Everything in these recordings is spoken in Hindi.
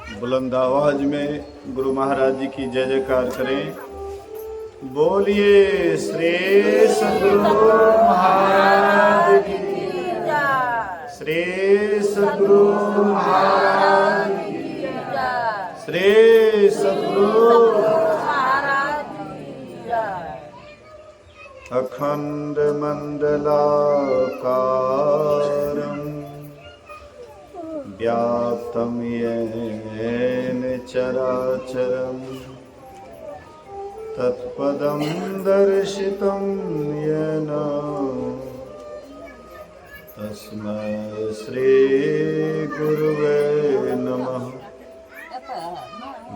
बुलंद आवाज में गुरु महाराज जी की जय जयकार करें। बोलिए श्री सद्गुरु महाराज की जय। श्री सद्गुरु महाराज की जय। श्री सद्गुरु महाराज की जय। अखंड मंडलाकारं व्याप्तं येन चराचरं तत्पदं दर्शितं येन तस्मै श्री गुरुवे नमः।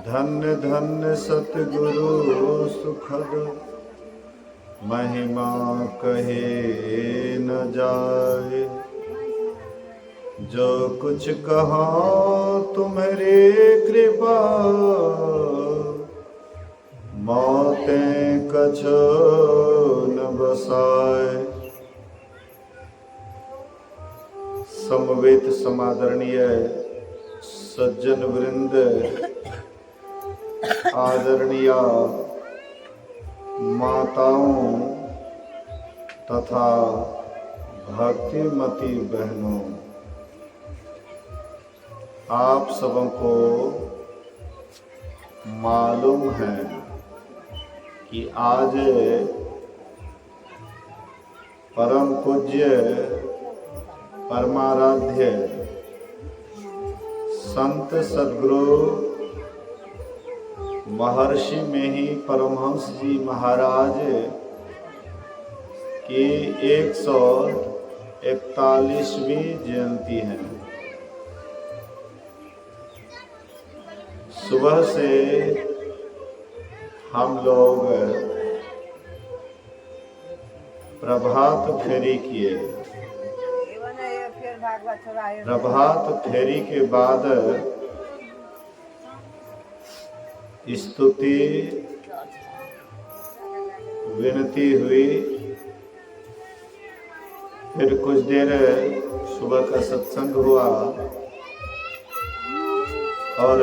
धन्य धन्य सतगुरु सुखद महिमा कहे न जाए। जो कुछ कहा तुम्हारी कृपा मौतें कछो न बसाए। समवेत समादरणीय सज्जन वृंद, आदरणीय माताओं तथा भक्तिमती बहनों, आप सबों को मालूम है कि आज परम पूज्य परमाराध्य संत सद्गुरु महर्षि में ही परमहंस जी महाराज की 141वीं जयंती है। सुबह से हम लोग प्रभात फेरी किए। प्रभात फेरी के बाद स्तुति विनती हुई। फिर कुछ देर सुबह का सत्संग हुआ और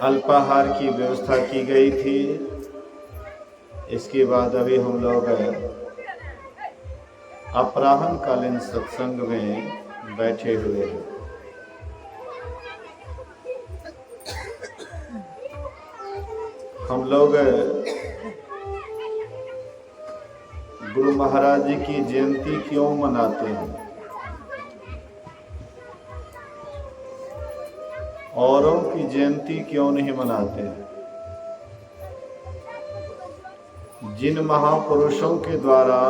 अल्पाहार की व्यवस्था की गई थी। इसके बाद अभी हम लोग अपराह्न कालीन सत्संग में बैठे हुए हैं। हम लोग गुरु महाराज जी की जयंती क्यों मनाते हैं? औरों की जयंती क्यों नहीं मनाते हैं? जिन महापुरुषों के द्वारा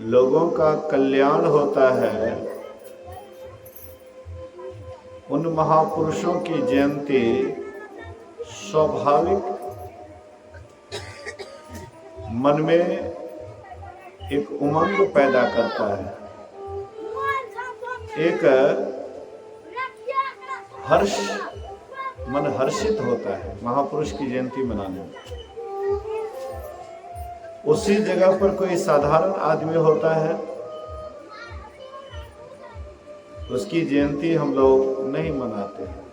लोगों का कल्याण होता है, उन महापुरुषों की जयंती स्वाभाविक मन में एक उमंग पैदा करता है, एक हर्ष, मन हर्षित होता है महापुरुष की जयंती मनाने में। उसी जगह पर कोई साधारण आदमी होता है, उसकी जयंती हम लोग नहीं मनाते हैं।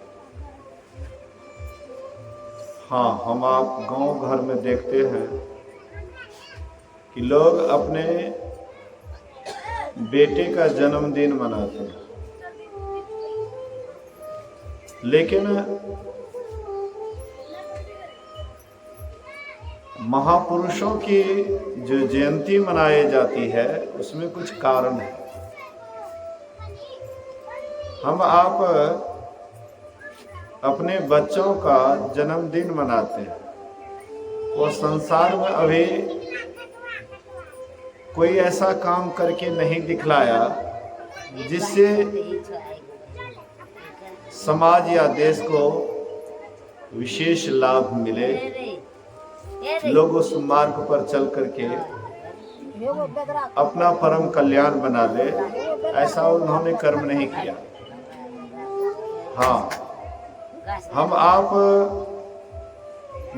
हाँ, हम आप गांव घर में देखते हैं कि लोग अपने बेटे का जन्मदिन मनाते हैं, लेकिन महापुरुषों की जो जयंती मनाई जाती है उसमें कुछ कारण है। हम आप अपने बच्चों का जन्मदिन मनाते हैं, वो संसार में अभी कोई ऐसा काम करके नहीं दिखलाया जिससे समाज या देश को विशेष लाभ मिले। लोग उस मार्ग पर चल करके अपना परम कल्याण बना ले, ऐसा उन्होंने कर्म नहीं किया। हाँ, हम आप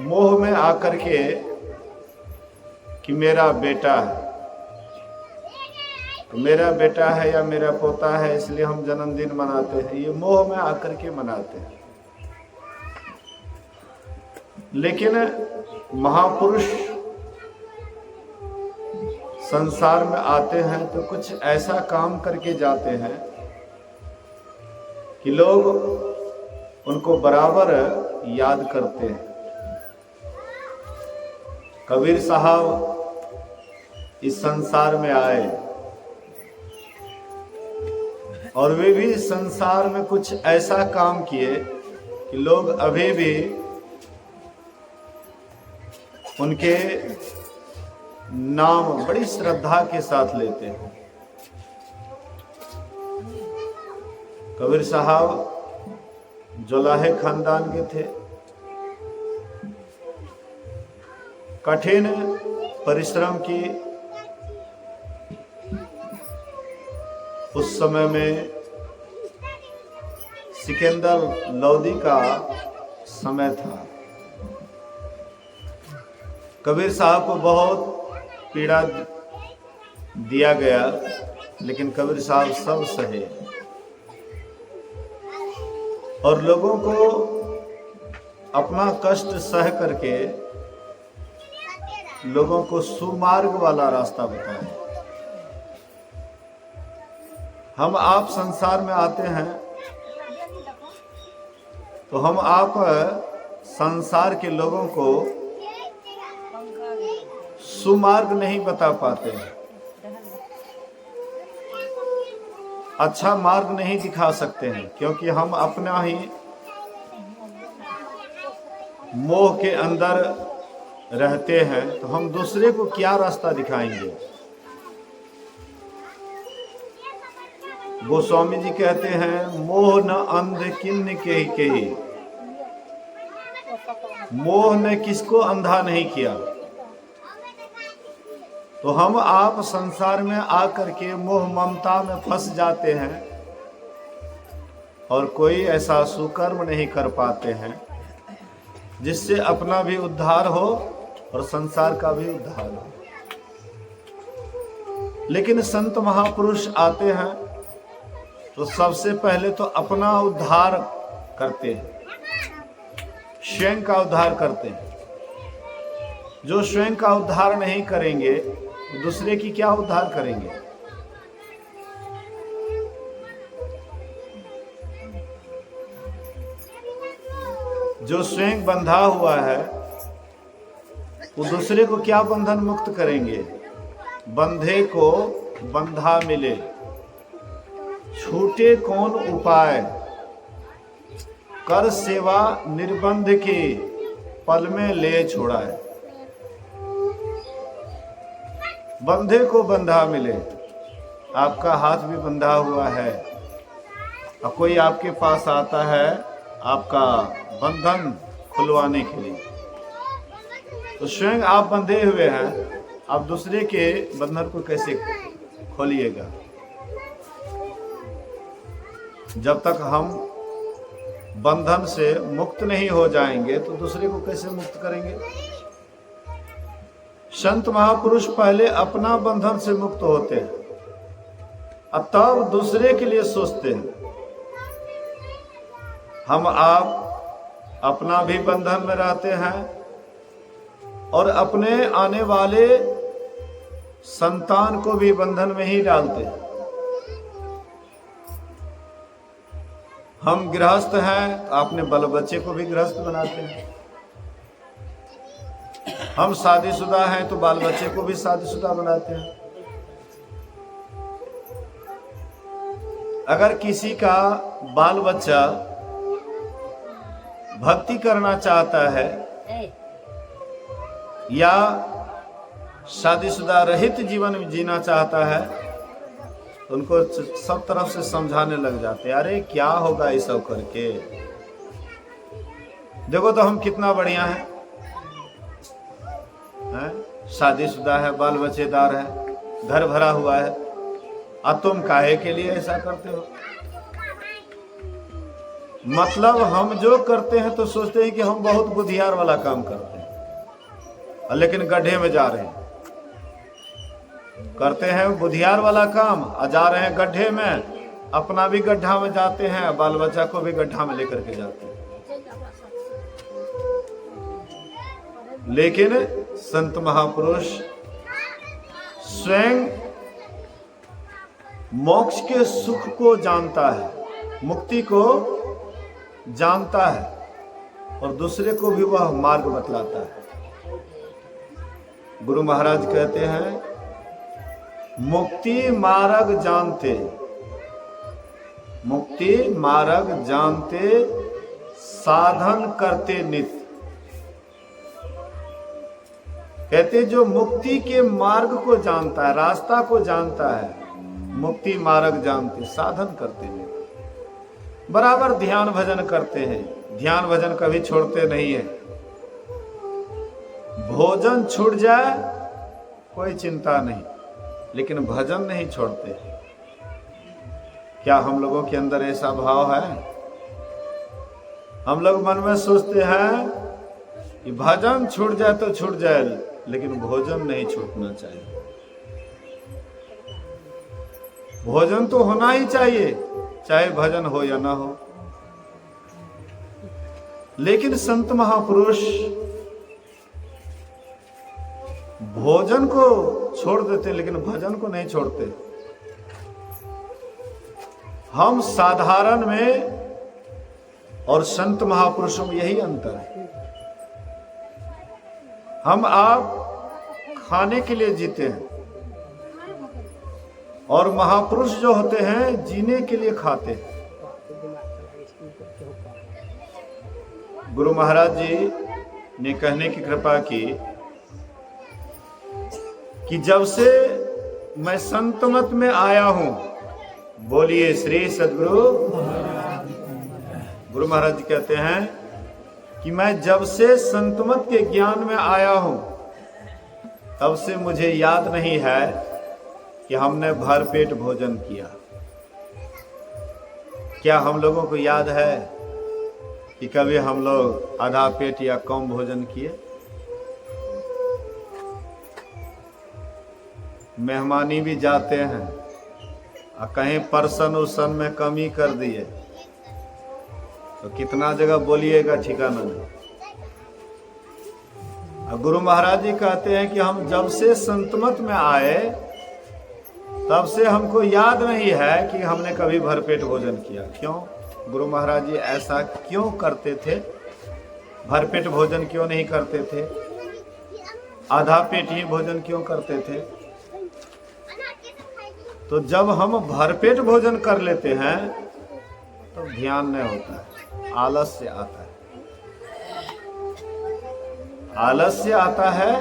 मोह में आकर के कि मेरा बेटा है, मेरा बेटा है या मेरा पोता है इसलिए हम जन्मदिन मनाते हैं, ये मोह में आकर के मनाते हैं। लेकिन महापुरुष संसार में आते हैं तो कुछ ऐसा काम करके जाते हैं कि लोग उनको बराबर याद करते हैं। कबीर साहब इस संसार में आए और वे भी संसार में कुछ ऐसा काम किए कि लोग अभी भी उनके नाम बड़ी श्रद्धा के साथ लेते हैं। कबीर साहब जोलाहे खानदान के थे, कठिन परिश्रम की उस समय में सिकंदर लोदी का समय था। कबीर साहब को बहुत पीड़ा दिया गया, लेकिन कबीर साहब सब सहे और लोगों को अपना कष्ट सह करके लोगों को सुमार्ग वाला रास्ता बताएं। हम आप संसार में आते हैं तो हम आप संसार के लोगों को सुमार्ग नहीं बता पाते हैं, अच्छा मार्ग नहीं दिखा सकते हैं, क्योंकि हम अपना ही मोह के अंदर रहते हैं। तो हम दूसरे को क्या रास्ता दिखाएंगे। गोस्वामी जी कहते हैं, मोह न अंध किन्न के ही, मोह ने किसको अंधा नहीं किया। तो हम आप संसार में आकर के मोह ममता में फंस जाते हैं और कोई ऐसा सुकर्म नहीं कर पाते हैं जिससे अपना भी उद्धार हो और संसार का भी उद्धार हो। लेकिन संत महापुरुष आते हैं तो सबसे पहले तो अपना उद्धार करते हैं, स्वयं का उद्धार करते हैं। जो स्वयं का उद्धार नहीं करेंगे दूसरे की क्या उद्धार करेंगे। जो स्वयं बंधा हुआ है वो दूसरे को क्या बंधन मुक्त करेंगे। बंधे को बंधा मिले, छूटे कौन उपाय, कर सेवा निर्बंध की, पल में ले छोड़ाए। बंधे को बंधा मिले, आपका हाथ भी बंधा हुआ है और कोई आपके पास आता है आपका बंधन खुलवाने के लिए, तो स्वयं आप बंधे हुए हैं, आप दूसरे के बंधन को कैसे खोलिएगा। जब तक हम बंधन से मुक्त नहीं हो जाएंगे तो दूसरे को कैसे मुक्त करेंगे। संत महापुरुष पहले अपना बंधन से मुक्त होते हैं और तब दूसरे के लिए सोचते हैं। हम आप अपना भी बंधन में रहते हैं और अपने आने वाले संतान को भी बंधन में ही डालते हैं। हम गृहस्थ हैं तो अपने बाल बच्चे को भी गृहस्थ बनाते हैं। हम शादीशुदा हैं तो बाल बच्चे को भी शादीशुदा बनाते हैं। अगर किसी का बाल बच्चा भक्ति करना चाहता है या शादीशुदा रहित जीवन जीना चाहता है तो उनको सब तरफ से समझाने लग जाते हैं, अरे क्या होगा ये सब करके, देखो तो हम कितना बढ़िया हैं, शादीशुदा है, बाल बच्चेदार है, घर भरा हुआ है, और तुम काहे के लिए ऐसा करते हो। मतलब हम जो करते हैं तो सोचते हैं कि हम बहुत बुद्धियार वाला काम करते हैं, लेकिन गड्ढे में जा रहे हैं। करते हैं बुधियार वाला काम, जा रहे हैं गड्ढे में, अपना भी गड्ढा में जाते हैं, बाल बच्चा को भी गड्ढा में लेकर के जाते हैं। लेकिन संत महापुरुष स्वयं मोक्ष के सुख को जानता है, मुक्ति को जानता है और दूसरे को भी वह मार्ग बतलाता है। गुरु महाराज कहते हैं, मुक्ति मार्ग जानते, मुक्ति मार्ग जानते, साधन करते नित्य। कहते जो मुक्ति के मार्ग को जानता है, रास्ता को जानता है, मुक्ति मार्ग जानते, साधन करते हैं, बराबर ध्यान भजन करते हैं। ध्यान भजन कभी छोड़ते नहीं है। भोजन छूट जाए कोई चिंता नहीं, लेकिन भजन नहीं छोड़ते। क्या हम लोगों के अंदर ऐसा भाव है? हम लोग मन में सोचते हैं कि भजन छूट जाए तो छूट जाए, लेकिन भोजन नहीं छूटना चाहिए। भोजन तो होना ही चाहिए, चाहे भजन हो या ना हो। लेकिन संत महापुरुष भोजन को छोड़ देते, लेकिन भजन को नहीं छोड़ते। हम साधारण में और संत महापुरुषों में यही अंतर है। हम आप खाने के लिए जीते हैं और महापुरुष जो होते हैं जीने के लिए खाते हैं। गुरु महाराज जी ने कहने की कृपा की कि जब से मैं संत मत में आया हूं, बोलिए श्री सद्गुरु। गुरु महाराज जी कहते हैं कि मैं जब से संत मत के ज्ञान में आया हूं, तब से मुझे याद नहीं है कि हमने भरपेट भोजन किया। क्या हम लोगों को याद है कि कभी हम लोग आधा पेट या कम भोजन किए? मेहमानी भी जाते हैं और कहीं परसन उसन में कमी कर दिए तो कितना जगह बोलिएगा ठिकाना नहीं। और गुरु महाराज जी कहते हैं कि हम जब से संतमत में आए तब से हमको याद नहीं है कि हमने कभी भरपेट भोजन किया। क्यों गुरु महाराज जी ऐसा क्यों करते थे? भरपेट भोजन क्यों नहीं करते थे? आधा पेट ही भोजन क्यों करते थे? तो जब हम भरपेट भोजन कर लेते हैं तो ध्यान नहीं होता है, आलस्य आता है। आलस्य आता है,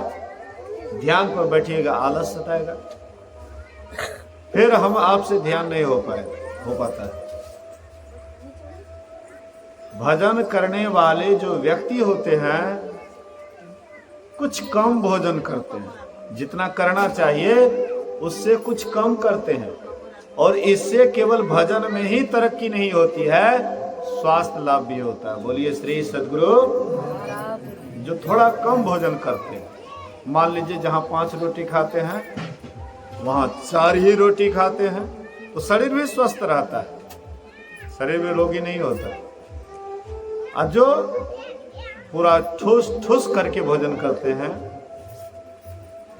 ध्यान पर बैठिएगा आलस्य सताएगा, फिर हम आपसे ध्यान नहीं हो पाता है। भजन करने वाले जो व्यक्ति होते हैं कुछ कम भोजन करते हैं, जितना करना चाहिए उससे कुछ कम करते हैं, और इससे केवल भजन में ही तरक्की नहीं होती है, स्वास्थ्य लाभ भी होता है। बोलिए श्री सद्गुरु। जो थोड़ा कम भोजन करते हैं, मान लीजिए जहां 5 रोटी खाते हैं वहां 4 ही रोटी खाते हैं, तो शरीर भी स्वस्थ रहता है, शरीर भी रोगी नहीं होता। और जो पूरा ठूस ठूस करके भोजन करते हैं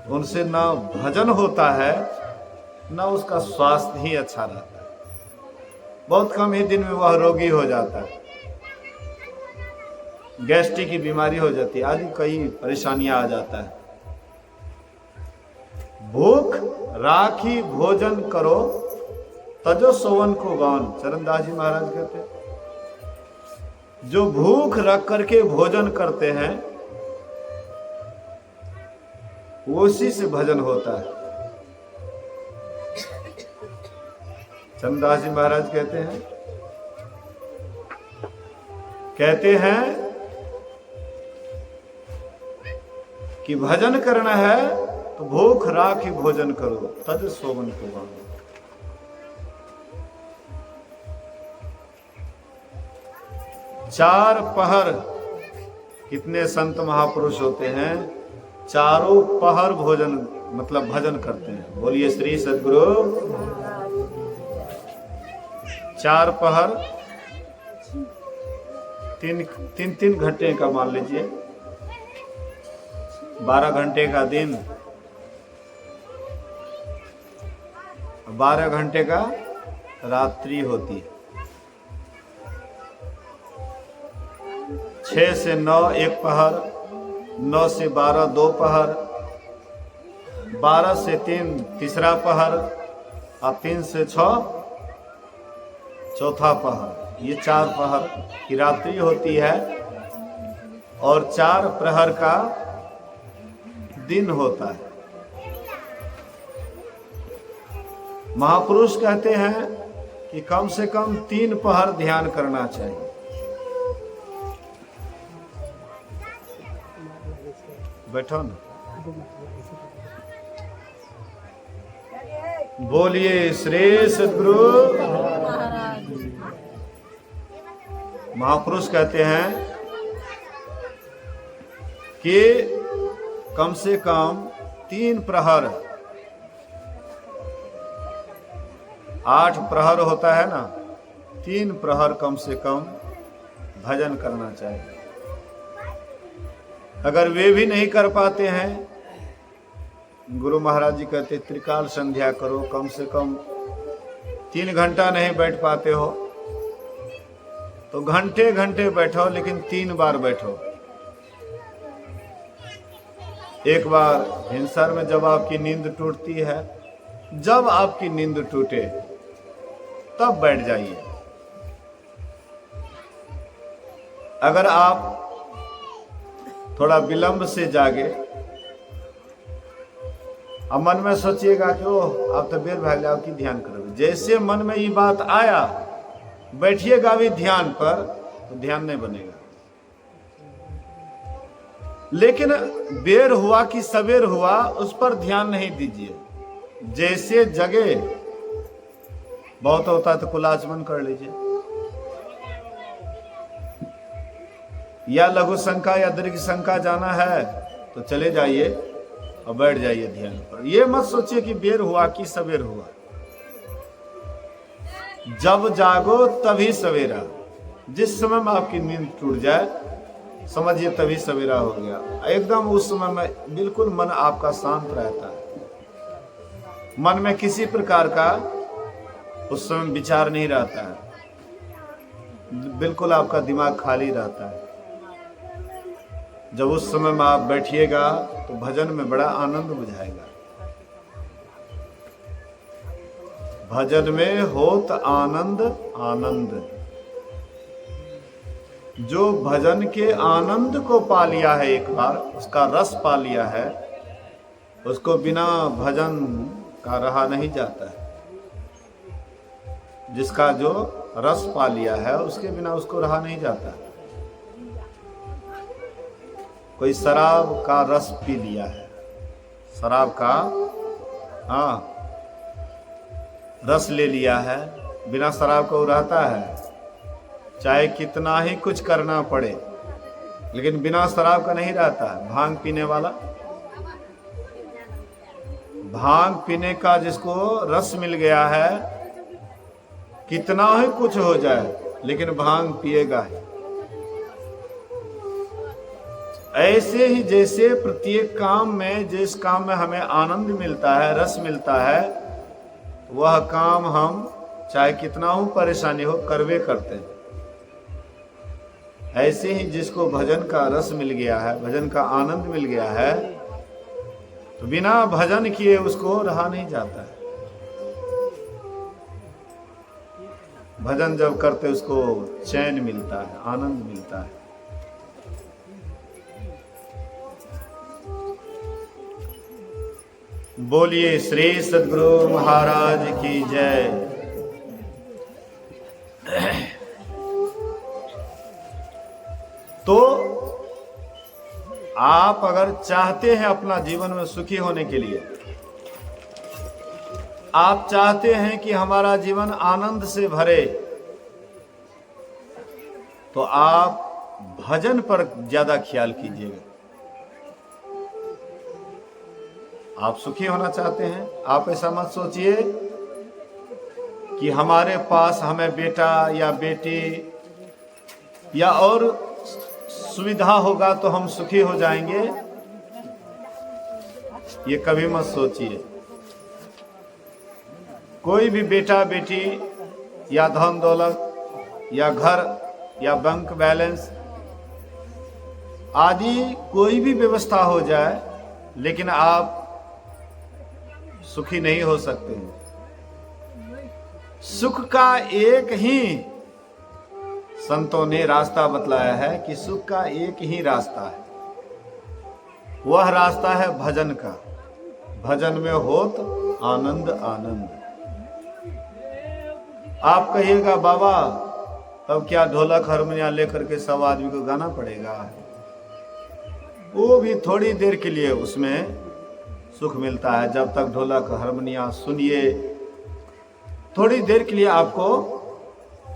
उनसे ना भजन होता है ना उसका स्वास्थ्य ही अच्छा रहता है। बहुत कम ही दिन में वह रोगी हो जाता है, गैस्ट्रिक की बीमारी हो जाती है, आदि कई परेशानियां आ जाता है। भूख राखी भोजन करो तजो सोवन को गान, चरणदास जी महाराज कहते हैं। जो भूख रख करके भोजन करते हैं उसी से भजन होता है। चरणदास जी महाराज कहते हैं कि भजन करना है तो भूख राखी भोजन करो तज सोवन को गान। 4 पहर, कितने संत महापुरुष होते हैं, चारों पहर भोजन मतलब भजन करते हैं। बोलिए श्री सद्गुरु। 4 पहर 3 घंटे का मान लीजिए, 12 घंटे का दिन, 12 घंटे का रात्रि होती है। 6 से 9 1 पहर, 9 से 12 2 पहर, 12 से 3 तीसरा पहर और 3 से 6 चौथा पहर। ये 4 पहर की रात्रि होती है और 4 प्रहर का दिन होता है। महापुरुष कहते हैं कि कम से कम 3 पहर ध्यान करना चाहिए। बैठो ना। बोलिए श्री सद्गुरु। महापुरुष कहते हैं कि कम से कम 3 प्रहर, 8 प्रहर होता है ना, 3 प्रहर कम से कम भजन करना चाहिए। अगर वे भी नहीं कर पाते हैं, गुरु महाराज जी कहते त्रिकाल संध्या करो। कम से कम 3 घंटा नहीं बैठ पाते हो तो घंटे घंटे बैठो, लेकिन 3 बार बैठो। एक बार हिंसर में जब आपकी नींद टूटती है, जब आपकी नींद टूटे तब बैठ जाइए। अगर आप थोड़ा विलंब से जागे, अब मन में सोचिएगा कि ओह आप तो बेर भाग जाओ, की ध्यान करोगे। जैसे मन में ये बात आया, बैठिएगा भी ध्यान पर, तो ध्यान नहीं बनेगा। लेकिन बेर हुआ कि सवेर हुआ, उस पर ध्यान नहीं दीजिए। जैसे जगे, बहुत होता है तो कुलाचमन कर लीजिए, या लघु शंका या दीर्घ शंका जाना है तो चले जाइए और बैठ जाइए ध्यान पर। यह मत सोचिए कि बेर हुआ कि सवेर हुआ। जब जागो तभी सवेरा। जिस समय में आपकी नींद टूट जाए, समझिए तभी सवेरा हो गया। एकदम उस समय में बिल्कुल मन आपका शांत रहता है। मन में किसी प्रकार का उस समय विचार नहीं रहता है, बिल्कुल आपका दिमाग खाली रहता है। जब उस समय में आप बैठिएगा तो भजन में बड़ा आनंद बुझाएगा। भजन में होत आनंद आनंद। जो भजन के आनंद को पा लिया है, एक बार उसका रस पा लिया है, उसको बिना भजन का रहा नहीं जाता है। जिसका जो रस पा लिया है, उसके बिना उसको रहा नहीं जाता। कोई शराब का रस पी लिया है, शराब का रस ले लिया है, बिना शराब को रहता है। चाहे कितना ही कुछ करना पड़े, लेकिन बिना शराब का नहीं रहता है। भांग पीने वाला, भांग पीने का जिसको रस मिल गया है, कितना ही कुछ हो जाए लेकिन भांग पिएगा ही। ऐसे ही जैसे प्रत्येक काम में, जिस काम में हमें आनंद मिलता है, रस मिलता है, वह काम हम चाहे कितना हो परेशानी हो करवे करते हैं। ऐसे ही जिसको भजन का रस मिल गया है, भजन का आनंद मिल गया है, तो बिना भजन किए उसको रहा नहीं जाता है। भजन जब करते उसको चैन मिलता है, आनंद मिलता है। बोलिए श्री सद्गुरु महाराज की जय। तो आप अगर चाहते हैं अपना जीवन में सुखी होने के लिए, आप चाहते हैं कि हमारा जीवन आनंद से भरे, तो आप भजन पर ज्यादा ख्याल कीजिएगा। आप सुखी होना चाहते हैं। आप ऐसा मत सोचिए कि हमारे पास हमें बेटा या बेटी या और सुविधा होगा तो हम सुखी हो जाएंगे। ये कभी मत सोचिए। कोई भी बेटा बेटी या धन दौलत या घर या बैंक बैलेंस आदि कोई भी व्यवस्था हो जाए, लेकिन आप सुखी नहीं हो सकते हैं। सुख का एक ही संतों ने रास्ता बतलाया है कि सुख का एक ही रास्ता है, वह रास्ता है भजन का। भजन में होत आनंद आनंद। आप कहिएगा बाबा तब क्या ढोलक हारमोनिया लेकर के सब आदमी को गाना पड़ेगा? वो भी थोड़ी देर के लिए उसमें सुख मिलता है। जब तक ढोलक हारमोनिया सुनिए, थोड़ी देर के लिए आपको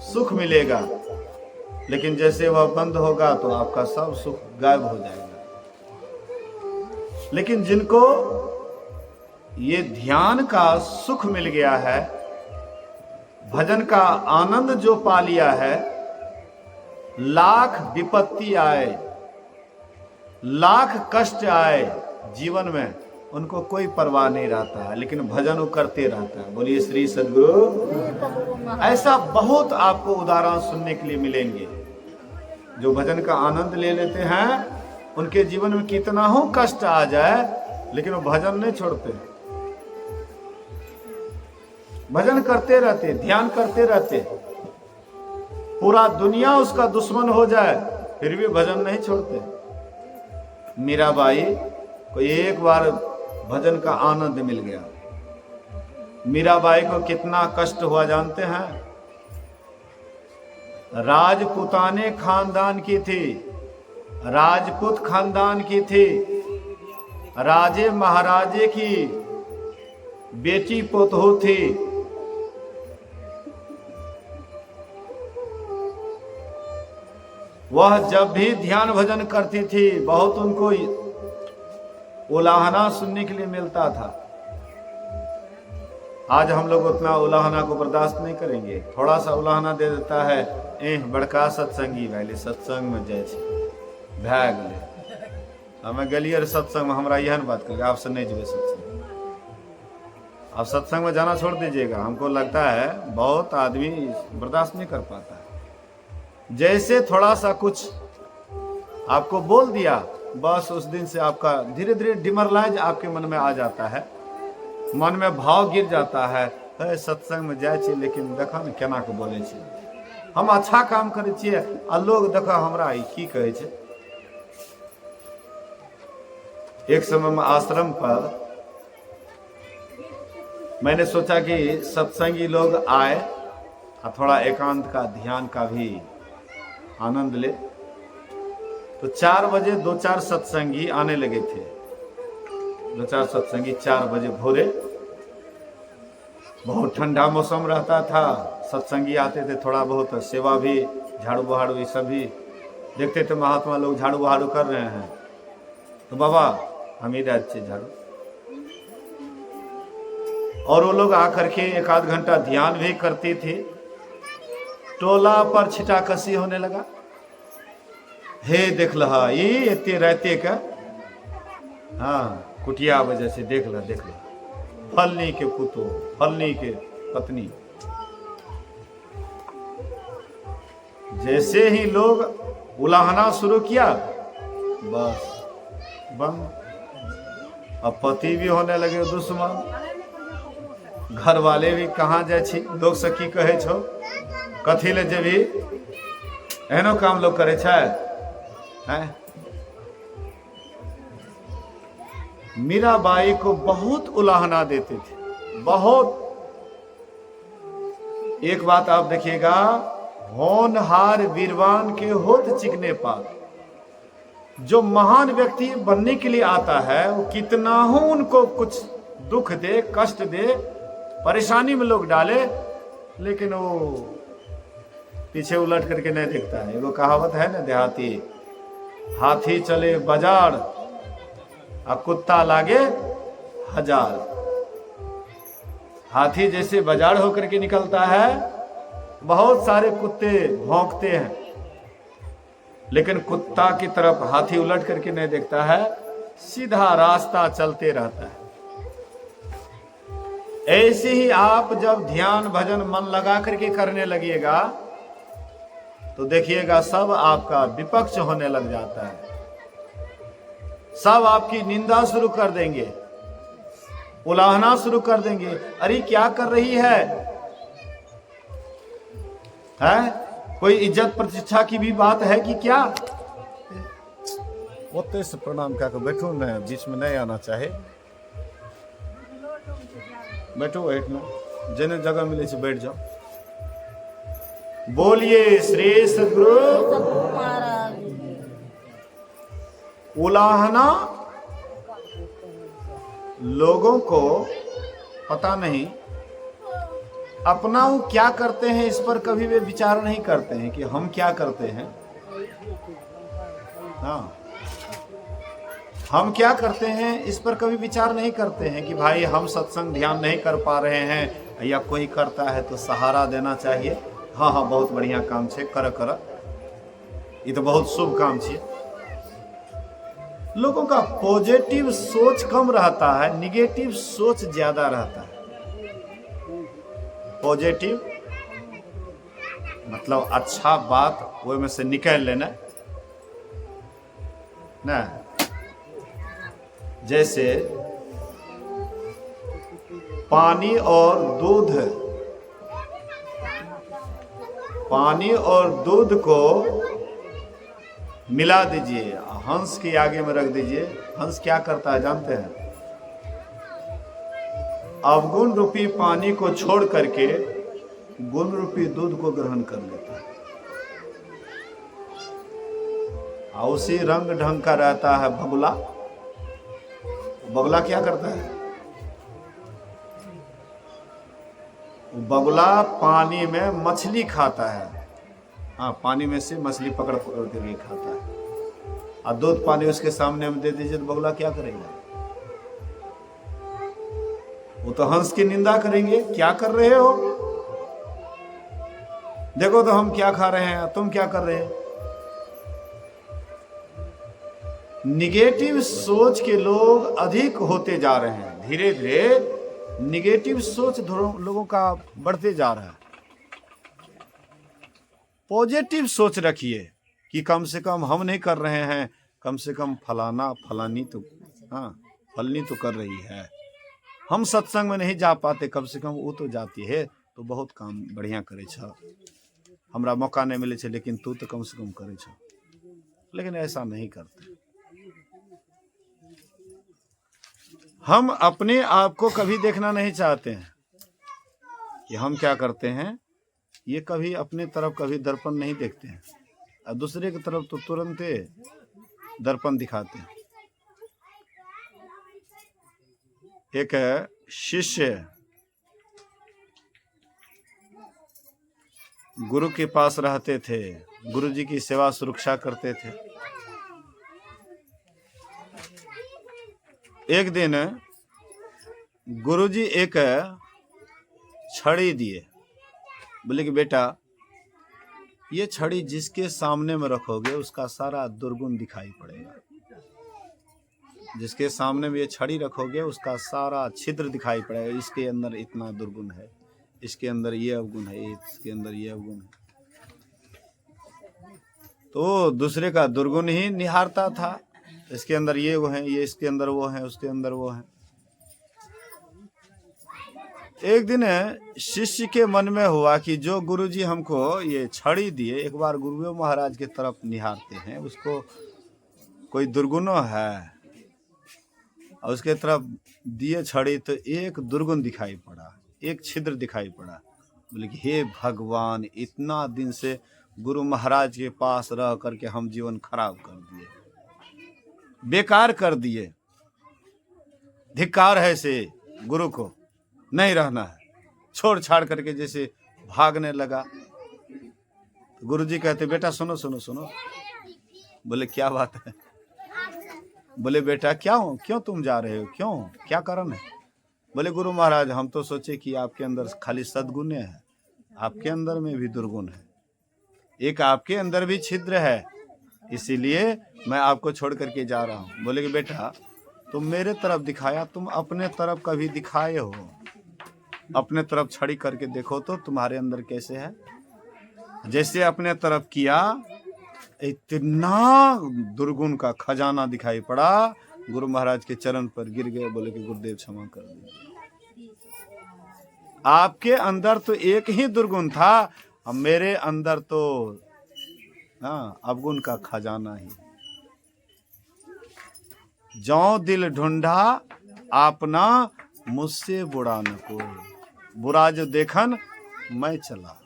सुख मिलेगा, लेकिन जैसे वह बंद होगा तो आपका सब सुख गायब हो जाएगा। लेकिन जिनको ये ध्यान का सुख मिल गया है, भजन का आनंद जो पा लिया है, लाख विपत्ति आए, लाख कष्ट आए जीवन में, उनको कोई परवाह नहीं रहता है, लेकिन भजन वो करते रहता है। बोलिए श्री सद्गुरु। ऐसा बहुत आपको उदाहरण सुनने के लिए मिलेंगे। जो भजन का आनंद ले लेते हैं, उनके जीवन में कितना हो कष्ट आ जाए, लेकिन वो भजन नहीं छोड़ते, भजन करते रहते, ध्यान करते रहते। पूरा दुनिया उसका दुश्मन हो जाए, फिर भी भजन नहीं छोड़ते। मीराबाई को एक बार भजन का आनंद मिल गया। मीराबाई को कितना कष्ट हुआ जानते हैं? राजपूताने खानदान की थी, राजपूत खानदान की थी, राजे महाराजे की बेटी पोतहू थी। वह जब भी ध्यान भजन करती थी, बहुत उनको उलाहना सुनने के लिए मिलता था। आज हम लोग उतना उलाहना को बर्दाश्त नहीं करेंगे। थोड़ा सा उलाहना दे देता है, बड़का सत्संगी भैले सत्संग में जाए भै गए। हमें गलियर सत्संग में हमरा यह बात करेंगे, आपसे नहीं जुड़े सत्संग। आप सत्संग में जाना छोड़ दीजिएगा। हमको लगता है बहुत आदमी बर्दाश्त नहीं कर पाता है। जैसे थोड़ा सा कुछ आपको बोल दिया, बस उस दिन से आपका धीरे धीरे डिमरलाइज आपके मन में आ जाता है, मन में भाव गिर जाता है। सत्संग में जाए, लेकिन देखा न केना के बोले छे, हम अच्छा काम करे छिए आ लोग देखा हमरा की कहे छे। एक समय में आश्रम पर मैंने सोचा कि सत्संगी लोग आए और थोड़ा एकांत का ध्यान का भी आनंद ले। तो 4 बजे 2-4 सत्संगी आने लगे थे। 2-4 सत्संगी 4 बजे भोरे, बहुत ठंडा मौसम रहता था। सत्संगी आते थे, थोड़ा बहुत सेवा भी, झाड़ू बहाड़ू ये सब भी देखते थे। महात्मा लोग झाड़ू बहाड़ू कर रहे हैं तो बाबा हम ही अच्छे झाड़ू। और वो लोग आकर के 1-आध घंटा ध्यान भी करती थी। टोला पर छिटाकसी होने लगा। हे देख लहा ये इतने रहते का, हाँ कुटिया वजह से देख ला फलनी के पुतो, फलनी के पत्नी। जैसे ही लोग उलाहना शुरू किया, बस बंद। अब पति भी होने लगे दुश्मन, घर वाले भी कहाँ जाए छी, लोग से की कहे छो, कथी ले जेबी, एहनो काम लोग करे छै। मीराबाई को बहुत उलाहना देते थे, बहुत। एक बात आप देखिएगा, होनहार वीरवान के होत चिकने पात। जो महान व्यक्ति बनने के लिए आता है, वो कितना हो उनको कुछ दुख दे, कष्ट दे, परेशानी में लोग डाले, लेकिन वो पीछे उलट करके नहीं देखता है। वो कहावत है ना देहाती, हाथी चले बाजार आ कुत्ता लागे 1000। हाथी जैसे बाजार होकर के निकलता है, बहुत सारे कुत्ते भौंकते हैं, लेकिन कुत्ता की तरफ हाथी उलट करके नहीं देखता है, सीधा रास्ता चलते रहता है। ऐसे ही आप जब ध्यान भजन मन लगा करके करने लगिएगा तो देखिएगा सब आपका विपक्ष होने लग जाता है, सब आपकी निंदा शुरू कर देंगे, उलाहना शुरू कर देंगे। अरे क्या कर रही है? कोई इज्जत प्रतिष्ठा की भी बात है कि क्या? वो से प्रणाम क्या कर बैठो न, बीच में नहीं आना चाहे, बैठो बैठना, जिन्हें जगह मिले से बैठ जाओ। बोलिए श्री सद्गुरु महाराज। उलाहना लोगों को पता नहीं, अपना वो क्या करते हैं इस पर कभी वे विचार नहीं करते हैं कि हम क्या करते हैं। हाँ, हम क्या करते हैं इस पर कभी विचार नहीं करते हैं कि भाई हम सत्संग ध्यान नहीं कर पा रहे हैं, या कोई करता है तो सहारा देना चाहिए। हाँ हाँ, बहुत बढ़िया काम है, कर कर, ये तो बहुत शुभ काम है। लोगों का पॉजिटिव सोच कम रहता है, निगेटिव सोच ज्यादा रहता है। पॉजिटिव मतलब अच्छा बात वो में से निकाल लेना ना। जैसे पानी और दूध, पानी और दूध को मिला दीजिए, हंस के आगे में रख दीजिए। हंस क्या करता है जानते हैं? अवगुण रूपी पानी को छोड़ करके गुण रूपी दूध को ग्रहण कर लेता है। और उसी रंग ढंग का रहता है बगुला। बगुला क्या करता है? बगुला पानी में मछली खाता है। हाँ, पानी में से मछली पकड़ पकड़ के खाता है। और दूध पानी उसके सामने में दे दीजिए तो बगुला क्या करेगा? वो तो हंस की निंदा करेंगे, क्या कर रहे हो, देखो तो हम क्या खा रहे हैं, तुम क्या कर रहे हैं। निगेटिव सोच के लोग अधिक होते जा रहे हैं, धीरे धीरे निगेटिव सोच लोगों का बढ़ते जा रहा है। पॉजिटिव सोच रखिए कि कम से कम हम नहीं कर रहे हैं, कम से कम फलाना फलानी तो फलनी तो कर रही है। हम सत्संग में नहीं जा पाते, कम से कम वो तो जाती है, तो बहुत काम बढ़िया करे छ। हमरा मौका नहीं मिले छे, लेकिन तू तो कम से कम करे छ। लेकिन ऐसा नहीं करते। हम अपने आप को कभी देखना नहीं चाहते हैं कि हम क्या करते हैं। ये कभी अपने तरफ कभी दर्पण नहीं देखते हैं, और दूसरे की तरफ तो तुरंत दर्पण दिखाते हैं। एक शिष्य गुरु के पास रहते थे, गुरु जी की सेवा सुरक्षा करते थे। एक दिन गुरु जी एक छड़ी दिए, बोले कि बेटा ये छड़ी जिसके सामने में रखोगे उसका सारा दुर्गुण दिखाई पड़ेगा। जिसके सामने में ये छड़ी रखोगे उसका सारा छिद्र दिखाई पड़ेगा। इसके अंदर इतना दुर्गुण है, इसके अंदर ये अवगुण है, इसके अंदर ये अवगुण है। तो दूसरे का दुर्गुण ही निहारता था। इसके अंदर ये वो है, ये इसके अंदर वो है, उसके अंदर वो है। एक दिन शिष्य के मन में हुआ कि जो गुरुजी हमको ये छड़ी दिए, एक बार गुरु महाराज की तरफ निहारते हैं, उसको कोई दुर्गुण है, और उसके तरफ दिए छड़ी तो एक दुर्गुण दिखाई पड़ा, एक छिद्र दिखाई पड़ा। बोले कि हे भगवान, इतना दिन से गुरु महाराज के पास रह करके हम जीवन खराब कर दिए, बेकार कर दिए। धिक्कार है से गुरु को, नहीं रहना है, छोड़ छाड़ करके जैसे भागने लगा। गुरु जी कहते बेटा सुनो सुनो सुनो। बोले क्या बात है? बोले बेटा क्यों तुम जा रहे हो, क्यों, क्या कारण है? बोले गुरु महाराज हम तो सोचे कि आपके अंदर खाली सद्गुण है, आपके अंदर में भी दुर्गुण है, एक आपके अंदर भी छिद्र है, इसीलिए मैं आपको छोड़ करके जा रहा हूँ। बोले कि बेटा तुम मेरे तरफ दिखाया, तुम अपने तरफ कभी दिखाए हो? अपने तरफ छड़ी करके देखो तो तुम्हारे अंदर कैसे है। जैसे अपने तरफ किया, इतना दुर्गुण का खजाना दिखाई पड़ा। गुरु महाराज के चरण पर गिर गए, बोले कि गुरुदेव क्षमा कर दीजिए, आपके अंदर तो एक ही दुर्गुण था, अब मेरे अंदर तो अवगुण का खजाना ही। जौ दिल ढूंढा आपना, मुझसे बुरा न कोई, बुरा जो देखन मैं चला।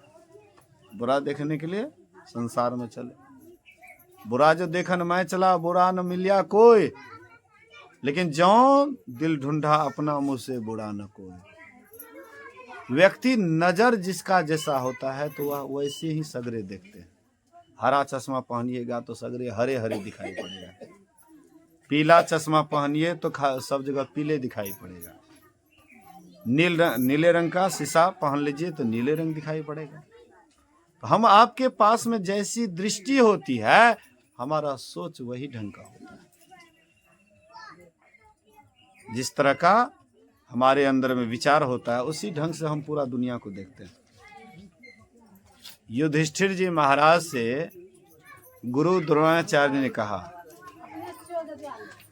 बुरा देखने के लिए संसार में चले, बुरा जो देखन मैं चला, बुरा न मिलिया कोई, लेकिन जौ दिल ढूंढा अपना, मुझसे बुरा न कोई। व्यक्ति नजर जिसका जैसा होता है तो वह वैसे ही सगरे देखते हैं। हरा चश्मा पहनिएगा तो सगरे हरे हरे दिखाई पड़ेगा, पीला चश्मा पहनिए तो सब जगह पीले दिखाई पड़ेगा, नीले रंग का शीशा पहन लीजिए तो नीले रंग दिखाई पड़ेगा। हम आपके पास में जैसी दृष्टि होती है, हमारा सोच वही ढंग का होता है। जिस तरह का हमारे अंदर में विचार होता है, उसी ढंग से हम पूरा दुनिया को देखते हैं। युधिष्ठिर जी महाराज से गुरु द्रोणाचार्य ने कहा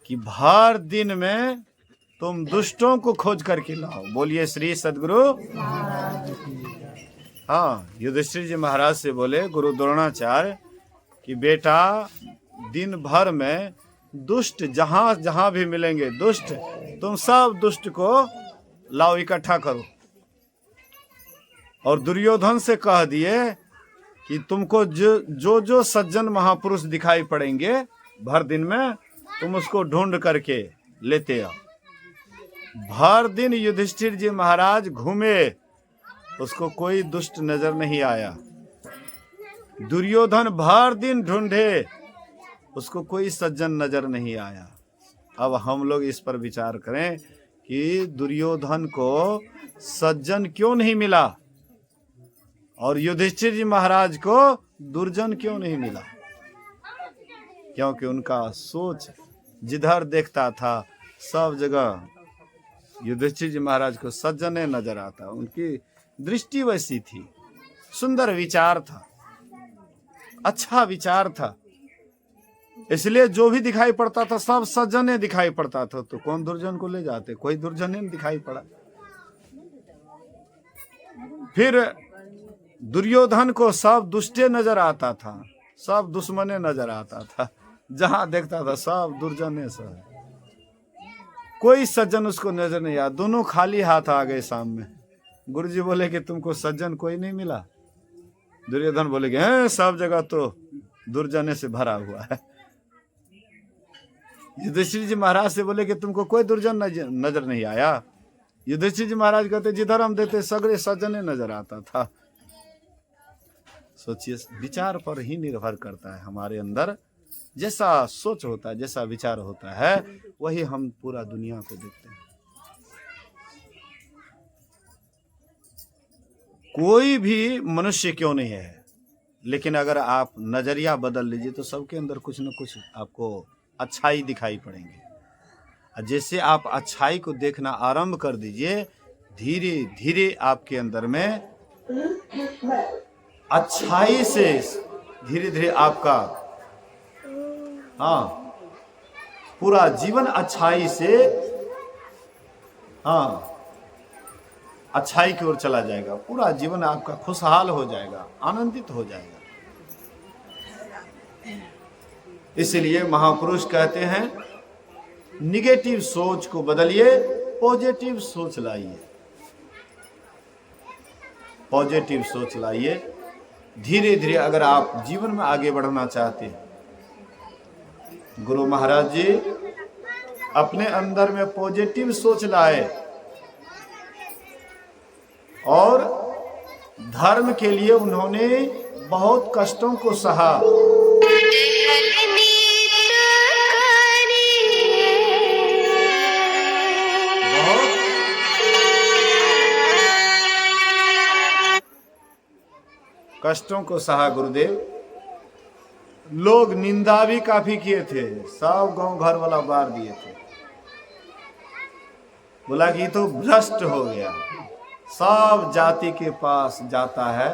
कि भर दिन में तुम दुष्टों को खोज करके लाओ। बोलिए श्री सद्गुरु। हाँ, युधिष्ठिर जी महाराज से बोले गुरु द्रोणाचार्य कि बेटा दिन भर में दुष्ट जहां जहां भी मिलेंगे दुष्ट, तुम सब दुष्ट को लाओ, इकट्ठा करो। और दुर्योधन से कह दिए कि तुमको जो सज्जन महापुरुष दिखाई पड़ेंगे भर दिन में, तुम उसको ढूंढ करके लेते आओ। भर दिन युधिष्ठिर जी महाराज घूमे, उसको कोई दुष्ट नजर नहीं आया। दुर्योधन भर दिन ढूंढे, उसको कोई सज्जन नजर नहीं आया। अब हम लोग इस पर विचार करें कि दुर्योधन को सज्जन क्यों नहीं मिला और युधिष्ठिर जी महाराज को दुर्जन क्यों नहीं मिला? क्योंकि उनका सोच जिधर देखता था सब जगह युधिष्ठिर जी महाराज को सज्जने नजर आता। उनकी दृष्टि वैसी थी, सुंदर विचार था, अच्छा विचार था, इसलिए जो भी दिखाई पड़ता था सब सज्जने दिखाई पड़ता था। तो कौन दुर्जन को ले जाते? कोई दुर्जन नहीं दिखाई पड़ा। फिर दुर्योधन को सब दुष्टे नजर आता था, सब दुश्मने नजर आता था, जहां देखता था सब दुर्जने से, कोई सज्जन उसको नजर नहीं आया। दोनों खाली हाथ आ गए सामने। गुरुजी बोले कि तुमको सज्जन कोई नहीं मिला? दुर्योधन बोले कि सब जगह तो दुर्जने से भरा हुआ है। युधिष्ठिर जी महाराज से बोले कि तुमको कोई दुर्जन नजर नहीं आया? युधिष्ठिर जी महाराज कहते जिधर हम देते सगरे सज्जने नजर आता था। सोचिए, विचार पर ही निर्भर करता है। हमारे अंदर जैसा सोच होता है, जैसा विचार होता है, वही हम पूरा दुनिया को देखते हैं। कोई भी मनुष्य क्यों नहीं है, लेकिन अगर आप नजरिया बदल लीजिए तो सबके अंदर कुछ न कुछ आपको अच्छाई दिखाई पड़ेंगे। जैसे आप अच्छाई को देखना आरंभ कर दीजिए, धीरे धीरे आपके अंदर में अच्छाई से धीरे धीरे आपका पूरा जीवन अच्छाई से अच्छाई की ओर चला जाएगा। पूरा जीवन आपका खुशहाल हो जाएगा, आनंदित हो जाएगा। इसलिए महापुरुष कहते हैं निगेटिव सोच को बदलिए, पॉजिटिव सोच लाइए। पॉजिटिव सोच लाइए। धीरे धीरे अगर आप जीवन में आगे बढ़ना चाहते हैं, गुरु महाराज जी अपने अंदर में पॉजिटिव सोच लाए और धर्म के लिए उन्होंने बहुत कष्टों को सहा। कष्टों को सहा गुरुदेव। लोग निंदा भी काफी किए थे, सब गांव घर वाला बार दिए थे। बोला कि तो भ्रष्ट हो गया, सब जाति के पास जाता है,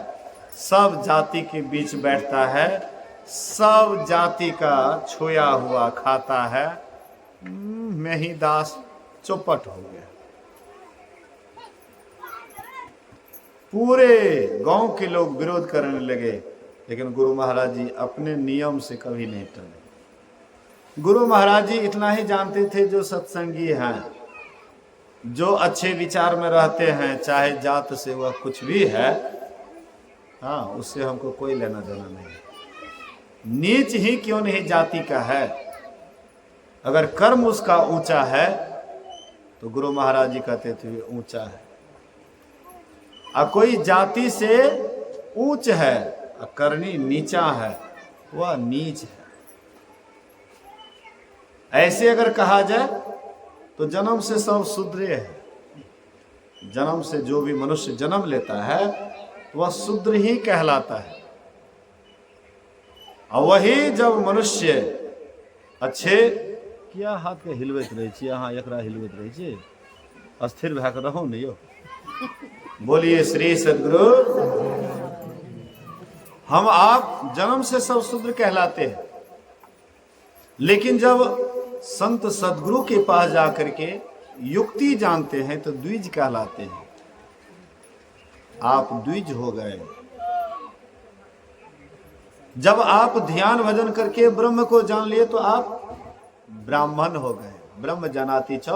सब जाति के बीच बैठता है, सब जाति का छोया हुआ खाता है। मैं ही दास चौपट हो गया। पूरे गांव के लोग विरोध करने लगे, लेकिन गुरु महाराज जी अपने नियम से कभी नहीं टले। गुरु महाराज जी इतना ही जानते थे, जो सत्संगी हैं, जो अच्छे विचार में रहते हैं, चाहे जात से वह कुछ भी है, हाँ, उससे हमको कोई लेना देना नहीं। नीच ही क्यों नहीं जाति का है, अगर कर्म उसका ऊंचा है तो गुरु महाराज जी कहते थे ऊंचा है। और कोई जाति से ऊंच है और करनी नीचा है, वह नीच है। ऐसे अगर कहा जाए तो जन्म से सब शूद्र है। जन्म से जो भी मनुष्य जन्म लेता है वह शूद्र ही कहलाता है। और वही जब मनुष्य अच्छे किया हाथ के हिलबैत रहे छी, अहाँ एकरा हिलबैत रहे छी, अस्थिर भए कऽ रहू ने यौ। बोलिए श्री सद्गुरु। हम आप जन्म से सब शूद्र कहलाते हैं, लेकिन जब संत सद्गुरु के पास जाकर के युक्ति जानते हैं तो द्विज कहलाते हैं। आप द्विज हो गए। जब आप ध्यान भजन करके ब्रह्म को जान लिए तो आप ब्राह्मण हो गए। ब्रह्म जानाति च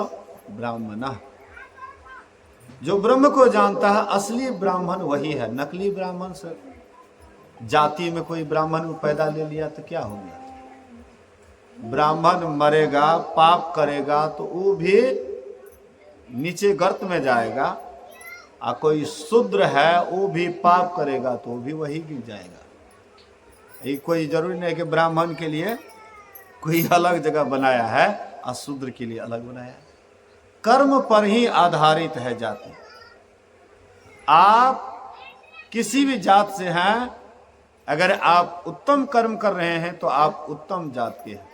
ब्राह्मणः। जो ब्रह्म को जानता है असली ब्राह्मण वही है। नकली ब्राह्मण से जाति में कोई ब्राह्मण पैदा ले लिया तो क्या हो गया? ब्राह्मण मरेगा, पाप करेगा तो वो भी नीचे गर्त में जाएगा, और कोई शूद्र है वो भी पाप करेगा तो वो भी वही गिर जाएगा। ये कोई जरूरी नहीं कि ब्राह्मण के लिए कोई अलग जगह बनाया है और शूद्र के लिए अलग बनाया है। कर्म पर ही आधारित है जाति। आप किसी भी जात से हैं, अगर आप उत्तम कर्म कर रहे हैं तो आप उत्तम जात के हैं,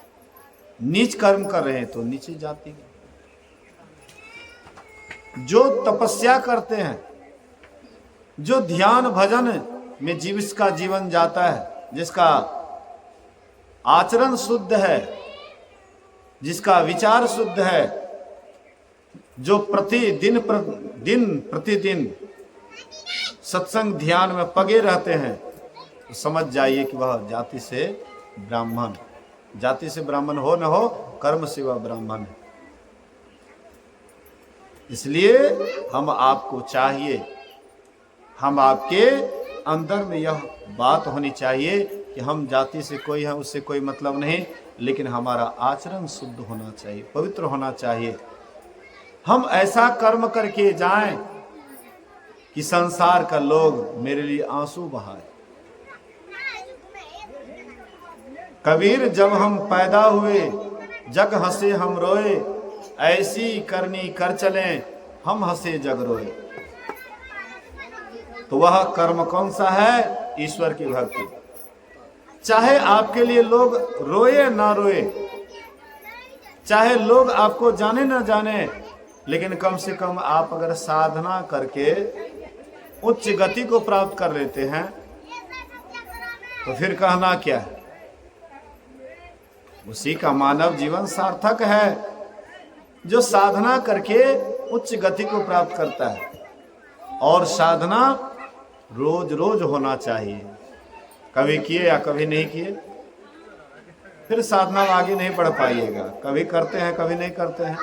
नीच कर्म कर रहे हैं तो नीचे जाति के। जो तपस्या करते हैं, जो ध्यान भजन में जिसका जीवन जाता है, जिसका आचरण शुद्ध है, जिसका विचार शुद्ध है, जो दिन प्रतिदिन सत्संग ध्यान में पगे रहते हैं, तो समझ जाइए कि वह जाति से ब्राह्मण, जाति से ब्राह्मण हो न हो, कर्म से वह ब्राह्मण है। इसलिए हम आपको चाहिए, हम आपके अंदर में यह बात होनी चाहिए कि हम जाति से कोई है उससे कोई मतलब नहीं, लेकिन हमारा आचरण शुद्ध होना चाहिए, पवित्र होना चाहिए। हम ऐसा कर्म करके जाएं कि संसार का लोग मेरे लिए आंसू बहाए। कबीर जब हम पैदा हुए जग हंसे हम रोए, ऐसी करनी कर चलें हम हंसे जग रोए। तो वह कर्म कौन सा है? ईश्वर की भक्ति। चाहे आपके लिए लोग रोए ना रोए, चाहे लोग आपको जाने ना जाने, लेकिन कम से कम आप अगर साधना करके उच्च गति को प्राप्त कर लेते हैं तो फिर कहना क्या है? उसी का मानव जीवन सार्थक है जो साधना करके उच्च गति को प्राप्त करता है। और साधना रोज रोज होना चाहिए। कभी किए या कभी नहीं किए, फिर साधना में आगे नहीं बढ़ पाइएगा। कभी करते हैं, कभी नहीं करते हैं।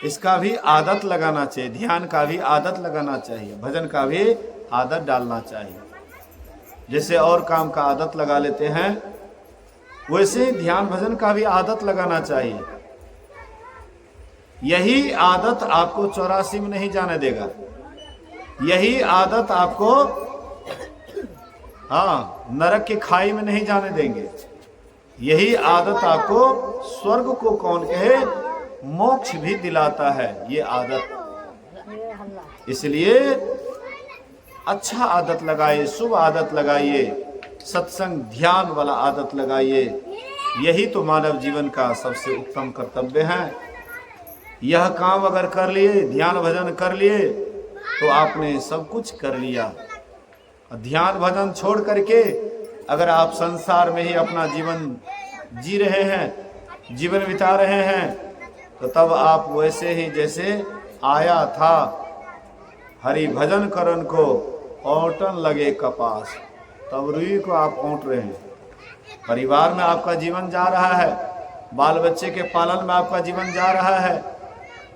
इसका भी आदत लगाना चाहिए, ध्यान का भी आदत लगाना चाहिए, भजन का भी आदत डालना चाहिए। जैसे और काम का आदत लगा लेते हैं, वैसे ध्यान भजन का भी आदत लगाना चाहिए। यही आदत आपको 84 में नहीं जाने देगा। यही आदत आपको नरक की खाई में नहीं जाने देंगे। यही आदत आपको स्वर्ग को कौन कहे मोक्ष भी दिलाता है, ये आदत। इसलिए अच्छा आदत लगाइए, शुभ आदत लगाइए, सत्संग ध्यान वाला आदत लगाइए। यही तो मानव जीवन का सबसे उत्तम कर्तव्य है। यह काम अगर कर लिए, ध्यान भजन कर लिए, तो आपने सब कुछ कर लिया। ध्यान भजन छोड़ करके अगर आप संसार में ही अपना जीवन जी रहे हैं, जीवन बिता रहे हैं, तो तब आप वैसे ही जैसे आया था, हरि भजन करन को औटन लगे कपास, तब रुई को आप औंट रहे हैं। परिवार में आपका जीवन जा रहा है, बाल बच्चे के पालन में आपका जीवन जा रहा है,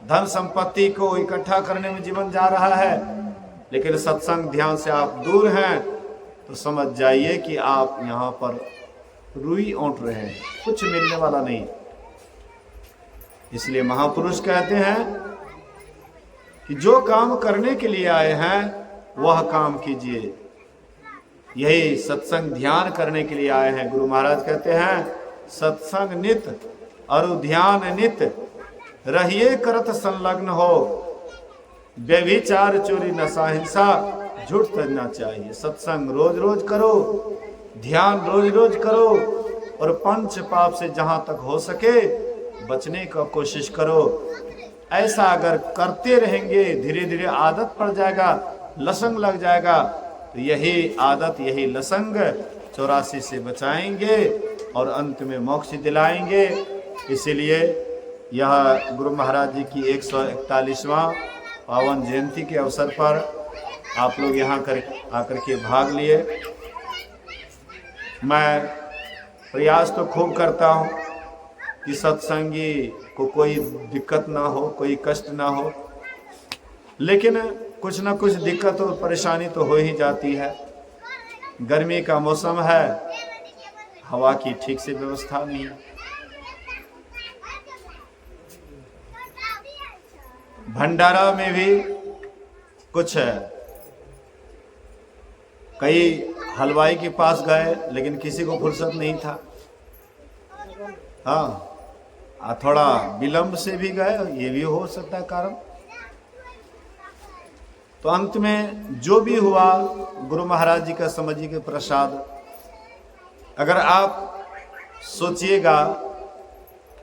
धन संपत्ति को इकट्ठा करने में जीवन जा रहा है, लेकिन सत्संग ध्यान से आप दूर हैं, तो समझ जाइए कि आप यहाँ पर रुई औंट रहे हैं, कुछ मिलने वाला नहीं। इसलिए महापुरुष कहते हैं कि जो काम करने के लिए आए हैं वह काम कीजिए। यही सत्संग ध्यान करने के लिए आए हैं। गुरु महाराज कहते हैं सत्संग नित और ध्यान नित, रहिए करत संलग्न हो, व्यभिचार चोरी नशा हिंसा झूठ करना चाहिए। सत्संग रोज रोज करो, ध्यान रोज रोज करो, और पंच पाप से जहां तक हो सके बचने का कोशिश करो। ऐसा अगर करते रहेंगे, धीरे धीरे आदत पड़ जाएगा, लसंग लग जाएगा, तो यही आदत, यही लसंग 84 से बचाएंगे और अंत में मोक्ष दिलाएंगे। इसीलिए यह गुरु महाराज जी की 141वां पावन जयंती के अवसर पर आप लोग यहाँ आकर के भाग लिए। मैं प्रयास तो खूब करता हूँ कि सत्संगी को कोई दिक्कत ना हो, कोई कष्ट ना हो, लेकिन कुछ ना कुछ दिक्कत और परेशानी तो हो ही जाती है। गर्मी का मौसम है, हवा की ठीक से व्यवस्था नहीं है, भंडारा में भी कुछ है, कई हलवाई के पास गए लेकिन किसी को फुर्सत नहीं था। हाँ, थोड़ा विलंब से भी गए, ये भी हो सकता है कारण। तो अंत में जो भी हुआ गुरु महाराज जी का समझिए के प्रसाद। अगर आप सोचिएगा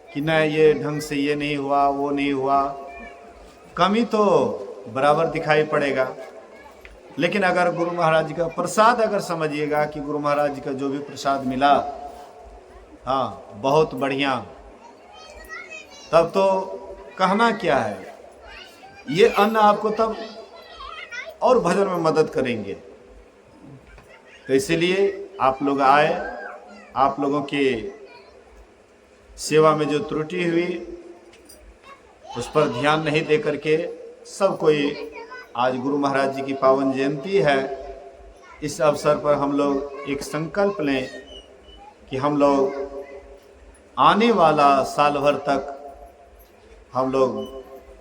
कि न ये ढंग से ये नहीं हुआ, वो नहीं हुआ, कमी तो बराबर दिखाई पड़ेगा। लेकिन अगर गुरु महाराज जी का प्रसाद अगर समझिएगा कि गुरु महाराज जी का जो भी प्रसाद मिला, हाँ बहुत बढ़िया, तब तो कहना क्या है, ये अन्न आपको तब और भजन में मदद करेंगे। तो इसीलिए आप लोग आए, आप लोगों की सेवा में जो त्रुटि हुई उस पर ध्यान नहीं दे करके सब कोई, आज गुरु महाराज जी की पावन जयंती है, इस अवसर पर हम लोग एक संकल्प लें कि हम लोग आने वाला साल भर तक हम लोग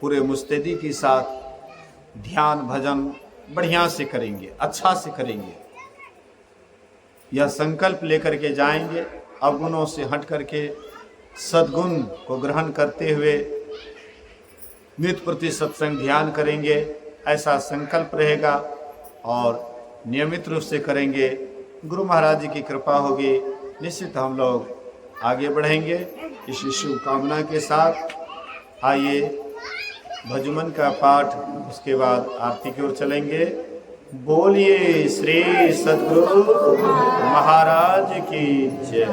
पूरे मुस्तैदी के साथ ध्यान भजन बढ़िया से करेंगे, अच्छा से करेंगे। यह संकल्प लेकर के जाएंगे, अवगुणों से हट करके सद्गुण को ग्रहण करते हुए नित्य प्रति सत्संग ध्यान करेंगे, ऐसा संकल्प रहेगा और नियमित रूप से करेंगे। गुरु महाराज जी की कृपा होगी, निश्चित हम लोग आगे बढ़ेंगे। इस शुभकामना के साथ आइए भजमन का पाठ, उसके बाद आरती की ओर चलेंगे। बोलिए श्री सद्गुरु महाराज की जय।